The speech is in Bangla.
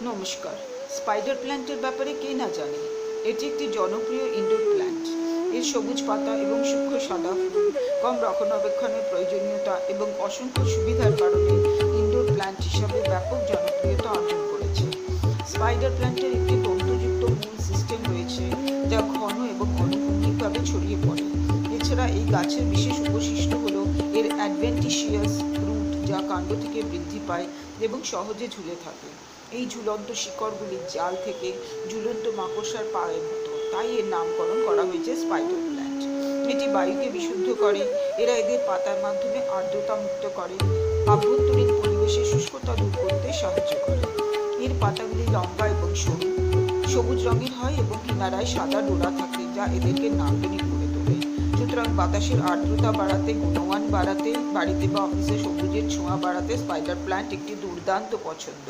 নমস্কার। স্পাইডার প্ল্যান্টের ব্যাপারে কে না জানে। এটি একটি জনপ্রিয় ইনডোর প্ল্যান্ট। এর সবুজ পাতা এবং সূক্ষ্ম সাদা ফুল, কম রক্ষণাবেক্ষণের প্রয়োজনীয়তা এবং অসংখ্য সুবিধার কারণে ইনডোর প্ল্যান্ট হিসাবে ব্যাপক জনপ্রিয়তা অর্জন করেছে। স্পাইডার প্ল্যান্টের একটি তন্তুযুক্ত মূল সিস্টেম রয়েছে, যা ঘন এবং অনুভূমিকভাবে ছড়িয়ে পড়ে। এছাড়া এই গাছের বিশেষ বৈশিষ্ট্য হল এর অ্যাডভেন্টিশিয়াস রুট, যা কাণ্ড থেকে বৃদ্ধি পায় এবং সহজে ঝুলে থাকে। এই ঝুলন্ত শিকড়গুলি জাল থেকে ঝুলন্ত মাকড়সার পায়ের মতো, তাই এর নামকরণ করা হয়েছে স্পাইডার প্ল্যান্ট। এটি বায়ুকে বিশুদ্ধ করে। এরা এদের পাতার মাধ্যমে আর্দ্রতা মুক্ত করে, আভ্যন্তরীণ পরিবেশে শুষ্কতা দূর করতে সাহায্য করে। এর পাতাগুলি লম্বা এবং সরু, সবুজ রঙের হয় এবং কিনারায় সাদা ডোরা থাকে, যা এদেরকে নান্দনিক করে তোলে। সুতরাং বাতাসের আর্দ্রতা বাড়াতে, গুণমান বাড়াতে, বাড়িতে বা অফিসে সবুজের ছোঁয়া বাড়াতে স্পাইডার প্ল্যান্ট একটি দুর্দান্ত পছন্দ।